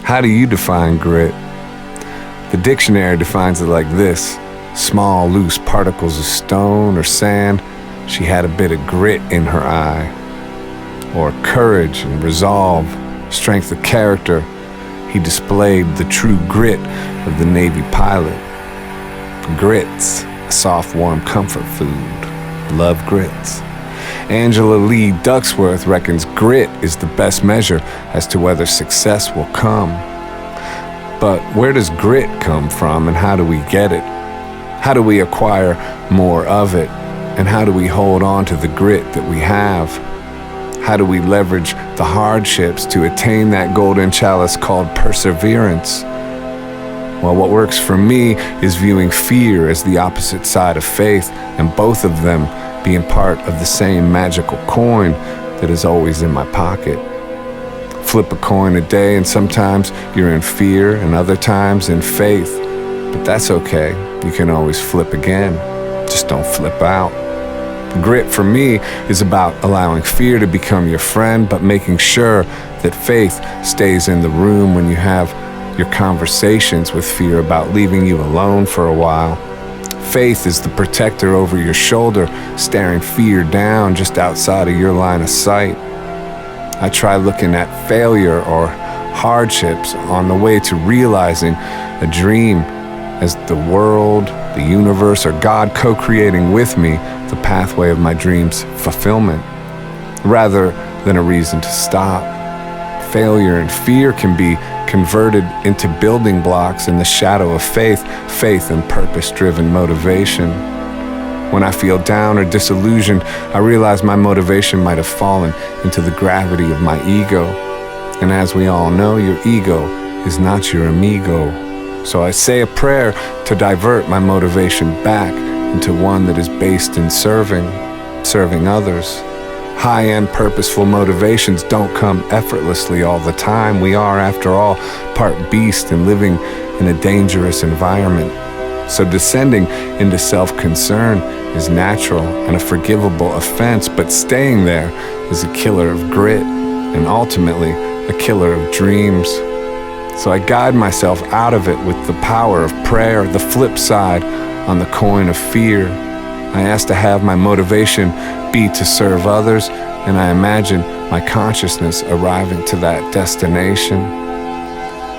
How do you define grit? The dictionary defines it like this: small, loose particles of stone or sand. She had a bit of grit in her eye. Or courage and resolve, strength of character. He displayed the true grit of the Navy pilot. Grits, a soft, warm comfort food. Love grits. Angela Lee Ducksworth reckons grit is the best measure as to whether success will come. But where does grit come from, and how do we get it? How do we acquire more of it? And how do we hold on to the grit that we have? How do we leverage the hardships to attain that golden chalice called perseverance? Well, what works for me is viewing fear as the opposite side of faith, and both of them being part of the same magical coin that is always in my pocket. Flip a coin a day, and sometimes you're in fear and other times in faith. But that's okay. You can always flip again. Just don't flip out. Grit for me is about allowing fear to become your friend, but making sure that faith stays in the room when you have your conversations with fear about leaving you alone for a while. Faith is the protector over your shoulder, staring fear down just outside of your line of sight. I try looking at failure or hardships on the way to realizing a dream as the world, the universe, or God co-creating with me the pathway of my dreams' fulfillment, rather than a reason to stop. Failure and fear can be converted into building blocks in the shadow of faith and purpose-driven motivation. When I feel down or disillusioned, I realize my motivation might have fallen into the gravity of my ego. And as we all know, your ego is not your amigo. So I say a prayer to divert my motivation back into one that is based in serving others. High-end purposeful motivations don't come effortlessly all the time. We are, after all, part beast and living in a dangerous environment. So descending into self-concern is natural and a forgivable offense, but staying there is a killer of grit and ultimately a killer of dreams. So I guide myself out of it with the power of prayer, the flip side on the coin of fear. I ask to have my motivation be to serve others, and I imagine my consciousness arriving to that destination.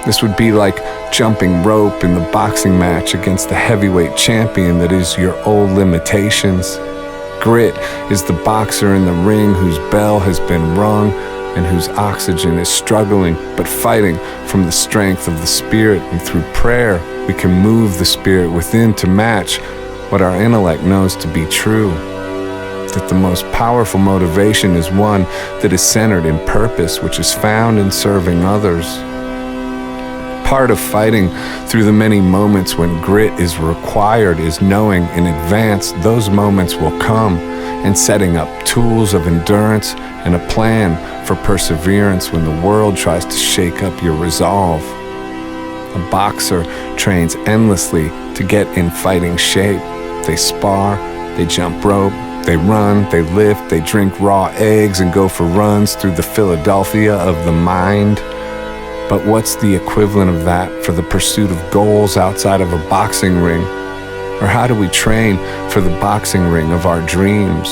This would be like jumping rope in the boxing match against the heavyweight champion that is your old limitations. Grit is the boxer in the ring whose bell has been rung and whose oxygen is struggling but fighting from the strength of the spirit, and through prayer we can move the spirit within to match what our intellect knows to be true. That the most powerful motivation is one that is centered in purpose, which is found in serving others. Part of fighting through the many moments when grit is required is knowing in advance those moments will come, and setting up tools of endurance and a plan for perseverance when the world tries to shake up your resolve. A boxer trains endlessly to get in fighting shape. They spar, they jump rope, they run, they lift, they drink raw eggs and go for runs through the Philadelphia of the mind. But what's the equivalent of that for the pursuit of goals outside of a boxing ring? Or how do we train for the boxing ring of our dreams?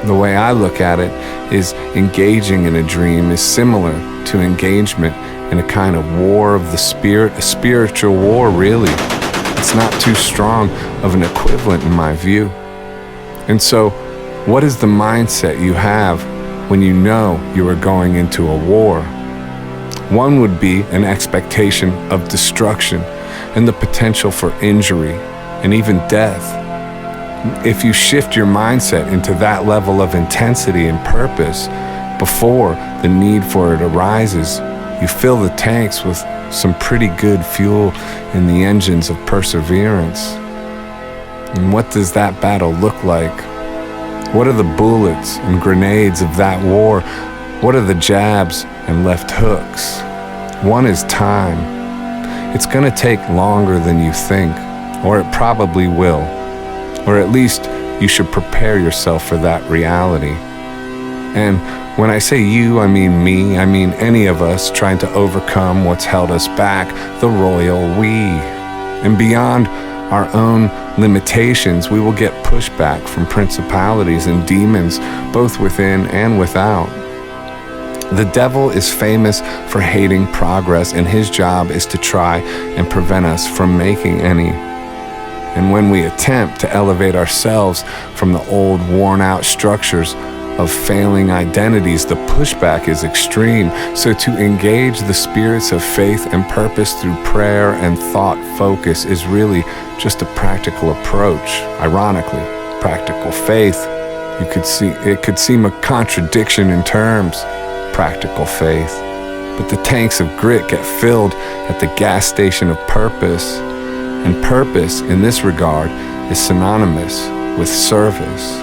The way I look at it is engaging in a dream is similar to engagement in a kind of war of the spirit, a spiritual war, really. It's not too strong of an equivalent in my view. And so, what is the mindset you have when you know you are going into a war? One would be an expectation of destruction and the potential for injury and even death. If you shift your mindset into that level of intensity and purpose before the need for it arises, you fill the tanks with some pretty good fuel in the engines of perseverance. And what does that battle look like? What are the bullets and grenades of that war? What are the jabs and left hooks? One is time. It's going to take longer than you think, or it probably will. Or at least you should prepare yourself for that reality. And When I say you, I mean me. I mean any of us trying to overcome what's held us back, the royal we. And beyond our own limitations, we will get pushback from principalities and demons, both within and without. The devil is famous for hating progress, and his job is to try and prevent us from making any. And when we attempt to elevate ourselves from the old, worn-out structures of failing identities, the pushback is extreme. So to engage the spirits of faith and purpose through prayer and thought focus is really just a practical approach. Ironically, practical faith. It could seem a contradiction in terms, practical faith. But the tanks of grit get filled at the gas station of purpose. And purpose, in this regard, is synonymous with service.